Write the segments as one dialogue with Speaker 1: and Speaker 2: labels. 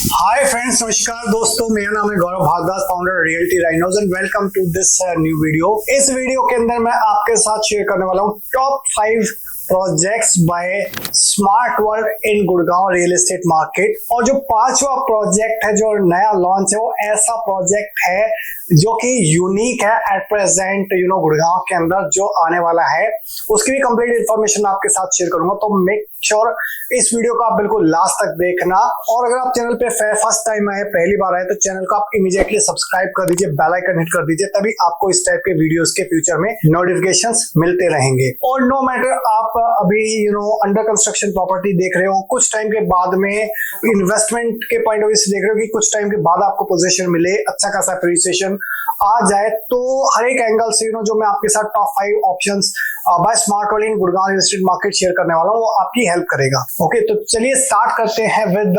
Speaker 1: Hi friends, नमस्कार दोस्तों। मेरा नाम है Gaurav Bhardwaj, founder Realty Rhinos and welcome to this new video. इस वीडियो के अंदर मैं आपके साथ शेयर करने वाला हूँ top 5 projects by smart world in Gurgaon real estate market. और जो पांचवा प्रोजेक्ट है जो नया लॉन्च है वो ऐसा प्रोजेक्ट है जो कि यूनिक है एट प्रेजेंट गुड़गांव के अंदर जो आने वाला है। उसकी भी कंप्लीट इंफॉर्मेशन आपके साथ शेयर करूंगा, तो मेक श्योर इस वीडियो को आप बिल्कुल लास्ट तक देखना। और अगर आप चैनल पे फर्स्ट टाइम आए, पहली बार आए, तो चैनल को आप इमीडिएटली सब्सक्राइब कर दीजिए, बेल आइकन हिट कर दीजिए, तभी आपको इस टाइप के वीडियोस के फ्यूचर में नोटिफिकेशंस मिलते रहेंगे। और नो मैटर आप अभी अंडर कंस्ट्रक्शन प्रॉपर्टी देख रहे हो, कुछ टाइम के बाद में इन्वेस्टमेंट के पॉइंट ऑफ व्यू से देख रहे हो कि कुछ टाइम के बाद आपको पोजीशन मिले, अच्छा खासा अप्रिसिएशन आ जाए, तो हर एक एंगल से जो मैं आपके साथ top 5 options by smart world in Gurgaon real estate market share करने वाला हूं, वो आपकी हेल्प करेगा। ओके, तो चलिए स्टार्ट करते हैं with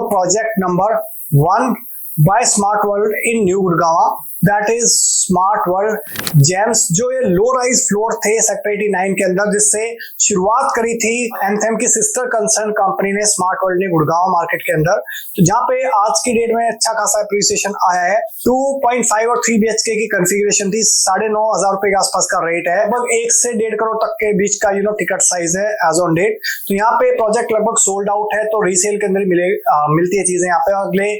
Speaker 1: project number 1 by smart world in new Gurgaon, that is smart world gems. जो ये लो राइज फ्लोर थे सेक्टर 89 के अंदर, जिससे शुरुआत करी थी एंथम की सिस्टर कंसर्न कंपनी ने स्मार्ट वर्ल्ड ने गुड़गांव मार्केट के अंदर। तो जहां पे आज की डेट में अच्छा खासा अप्रिसिएशन आया है। 2.5 और 3 BHK की कॉन्फ़िगरेशन थी, 9,500 रुपए के आसपास का रेट है, लगभग 1 से 1.5 करोड़ तक के बीच का टिकट साइज है एज ऑन डेट। तो यहाँ पे प्रोजेक्ट लगभग सोल्ड आउट है, तो रीसेल के अंदर मिलती है चीजें यहाँ पे। अगले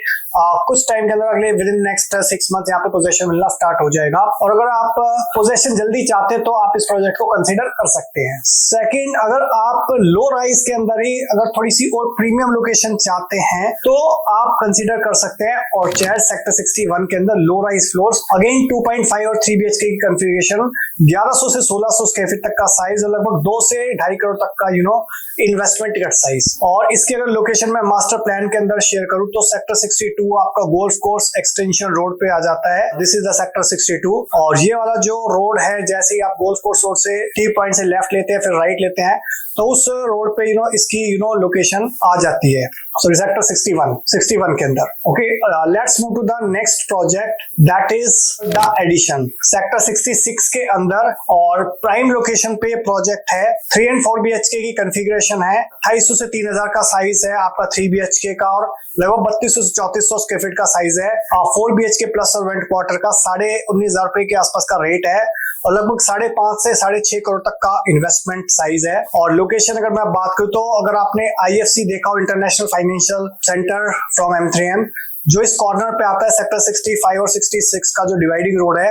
Speaker 1: कुछ टाइम के अंदर, अगले विद इन नेक्स्ट 6 मंथ यहाँ पे पोजीशन मिलना स्टार्ट हो जाएगा। और अगर आप पोजीशन जल्दी चाहते हैं तो आप इस प्रोजेक्ट को कंसीडर कर सकते हैं। सेकंड, अगर आप लो राइज के अंदर ही अगर थोड़ी सी और प्रीमियम लोकेशन चाहते हैं तो आप कंसीडर कर सकते हैं और चैर सेक्टर 61 के अंदर लो राइज फ्लोर्स, अगेन 2.5 और 3 BHK की कॉन्फ़िगरेशन, 1100 से 1600 स्क्वायर फीट तक का साइज और लगभग 2 से 2.5 करोड़ तक का इन्वेस्टमेंट टिकट साइज। और इसके अगर लोकेशन में मास्टर प्लान के अंदर शेयर करूं तो सेक्टर 62 आपका गोल्फ कोर्स एक्सटेंशन रोड पे आ जाता है। This is the sector 62। और ये वाला जो रोड है, जैसे ही आप गोल्फ कोर्स रोड से टी पॉइंट से लेफ्ट लेते हैं फिर राइट लेते हैं, तो उस रोड पे इसकी लोकेशन आ जाती है। सॉरी, सेक्टर 61 के अंदर। Okay, let's move to the next project, that is the edition, sector 66 के अंदर। और प्राइम लोकेशन पे प्रोजेक्ट है। 3 और 4 BHK की कॉन्फ़िगरेशन है, 250 से 3,000 का साइज है आपका 3 BHK का, और लगभग 3200 से 3400 स्क्वायर फीट का साइज है। 4 BHK प्लस और वेंट क्वार्टर का 19,500 रुपए के आसपास का रेट है, और लगभग 5.5 से 6.5 करोड़ तक का इन्वेस्टमेंट साइज है। और लोकेशन अगर मैं बात करूं तो अगर आपने IFC देखा हो, international financial centre from M3M, जो इस कॉर्नर पे आता है सेक्टर 65 और 66 का जो डिवाइडिंग रोड है,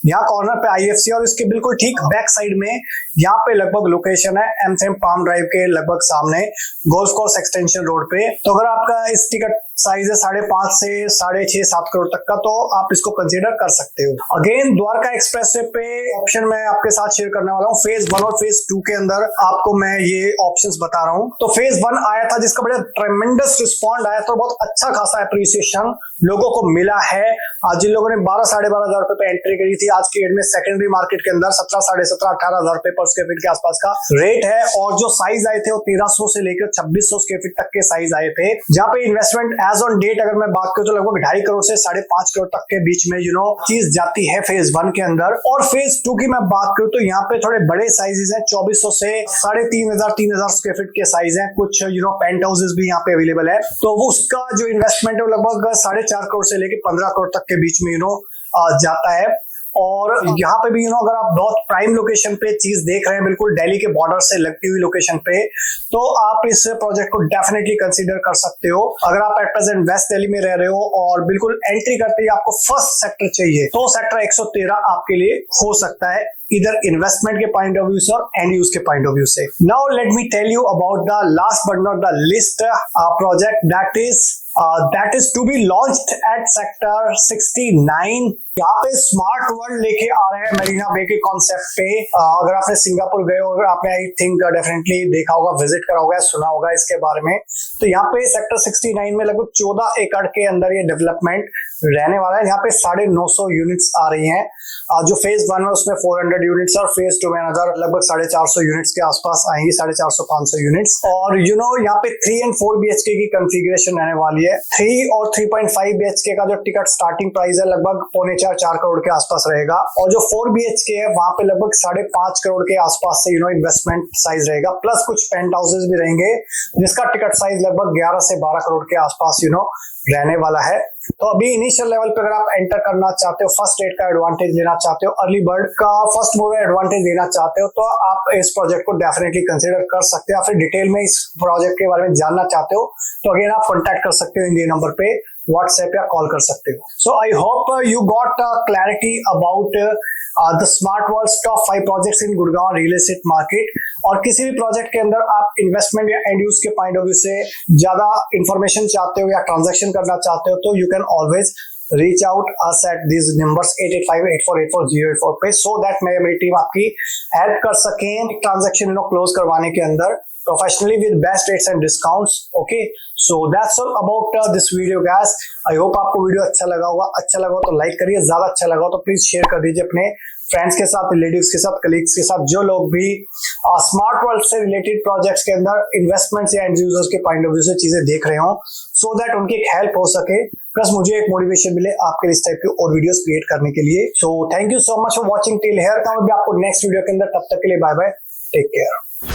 Speaker 1: यहाँ कॉर्नर पे IFC और इसके बिल्कुल ठीक बैक साइड में यहाँ पे लगभग लोकेशन है M3M पाम ड्राइव के लगभग सामने गोल्फ कोर्स एक्सटेंशन रोड पे। तो अगर आपका इस टिकट साइज है 5.5 से 6.5-7 करोड़ तक का, तो आप इसको कंसीडर कर सकते हो। अगेन द्वारका एक्सप्रेसवे पे ऑप्शन मैं आपके साथ शेयर करने वाला हूँ। फेज 1 और फेज 2 के अंदर आपको मैं ये ऑप्शंस बता रहा हूँ। तो फेज 1 आया था जिसका बड़ा ट्रेमेंडस रिस्पॉन्ड आया था, बहुत अच्छा खासा अप्रिसिएशन लोगों को मिला है। आज जिन लोगों ने 12-12,500 रुपए पे एंट्री करी थी, आज की डेट में सेकेंडरी मार्केट के अंदर 17-17,500-18,000 रुपए पर स्क्वायर फीट के आसपास का रेट है। और जो साइज आए थे वो 1300 से लेकर 2600 स्क्वायर फीट तक के साइज आए थे, जहां पे इन्वेस्टमेंट एज ऑन डेट अगर मैं बात करूं तो लगभग 2.5 करोड़ से 5.5 करोड़ तक के बीच में चीज जाती है फेज 1 के अंदर। और फेज 2 की मैं बात करूं तो यहाँ पे थोड़े बड़े साइजेस हैं, 2400 से 3,500 स्क्वायर फीट के साइज हैं। कुछ पेंट हाउसेस भी यहाँ पे अवेलेबल है, तो वो उसका जो इन्वेस्टमेंट है वो लगभग 4.5 करोड़ से लेकर 15 करोड़ तक के बीच में जाता है। और यहाँ पे भी अगर आप बहुत प्राइम लोकेशन पे चीज देख रहे हैं, बिल्कुल दिल्ली के बॉर्डर से लगती हुई लोकेशन पे, तो आप इस प्रोजेक्ट को डेफिनेटली कंसीडर कर सकते हो। अगर आप एट प्रेजेंट वेस्ट दिल्ली में रह रहे हो और बिल्कुल एंट्री करते ही आपको फर्स्ट सेक्टर चाहिए, तो सेक्टर 113 आपके लिए हो सकता है, इधर इन्वेस्टमेंट के पॉइंट ऑफ व्यू से और एंड यूज के पॉइंट ऑफ व्यू से। Now let me tell you about the last but not the least project, that is to be launched at sector 69। यहाँ पे स्मार्ट वर्ल्ड लेके आ रहे हैं मरीना बे के कॉन्सेप्ट पे। अगर आपने सिंगापुर गए हो, अगर आपने आई थिंक डेफिनेटली देखा होगा, विजिट करा होगा, सुना होगा इसके बारे में, तो यहाँ पे सेक्टर 69 में लगभग 14 एकड़ के अंदर ये डेवलपमेंट रहने वाला है। यहाँ पे 950 यूनिट्स आ रही हैं। जो फेज 1 है उसमें 400 यूनिट्स और फेज 2 में लगभग 450 यूनिट्स के आसपास आएंगी, 450-500 यूनिट्स। और यहाँ पे 3 और 4 BHK की कॉन्फ़िगरेशन रहने वाली है। 3 और 3.5 BHK का जो टिकट स्टार्टिंग प्राइस है लगभग 4.5 4 करोड़ के आसपास रहेगा। और जो 4 BHK है वहां पे लगभग 5.5 करोड़ के आसपास से इन्वेस्टमेंट साइज रहेगा, प्लस कुछ पेंट हाउसेज भी रहेंगे जिसका टिकट साइज लगभग 11 से 12 करोड़ के आसपास रहने वाला है। तो अभी इनिशियल लेवल पे अगर आप एंटर करना चाहते हो, फर्स्ट रेट का एडवांटेज लेना चाहते हो, अर्ली बर्ड का फर्स्ट मूवर एडवांटेज लेना चाहते हो, तो आप इस प्रोजेक्ट को डेफिनेटली कंसीडर कर सकते हो। या फिर डिटेल में इस प्रोजेक्ट के बारे में जानना चाहते हो तो अगेन आप कॉन्टैक्ट कर सकते हो इन ये नंबर पे, व्हाट्सएप या कॉल कर सकते हो। So I hope you got clarity about the Smart World top 5 projects in Gurgaon real estate market. और किसी भी प्रोजेक्ट के अंदर आप इन्वेस्टमेंट या एंड यूज के पॉइंट ऑफ व्यू से ज्यादा इंफॉर्मेशन चाहते हो या ट्रांजैक्शन करना चाहते हो तो you can always reach out us at this numbers 8858484084 पे, सो दैट मेरी टीम आपकी हेल्प कर सके ट्रांजैक्शन क्लोज करवाने के अंदर professionally with best rates and discounts. Okay, so that's all about this video guys. I hope आपको video अच्छा लगा होगा। अच्छा लगा हो तो लाइक करिए, ज्यादा अच्छा लगा हो तो प्लीज शेयर कर दीजिए अपने फ्रेंड्स के साथ, रिलेटिव्स के साथ, कलीग्स के साथ, जो लोग भी स्मार्ट वर्ल्ड से रिलेटेड प्रोजेक्ट्स के अंदर इन्वेस्टमेंट्स या एंड यूजर्स के पॉइंट ऑफ व्यू से चीजें देख रहे हो, सो दैट उनकी एक हेल्प हो सके, प्लस मुझे एक मोटिवेशन मिले आपके लिए इस टाइप की और वीडियोस क्रिएट करने के लिए। So thank you so much for watching till here. मैं भी आपको नेक्स्ट वीडियो के अंदर, तब तक के लिए बाय बाय, टेक केयर।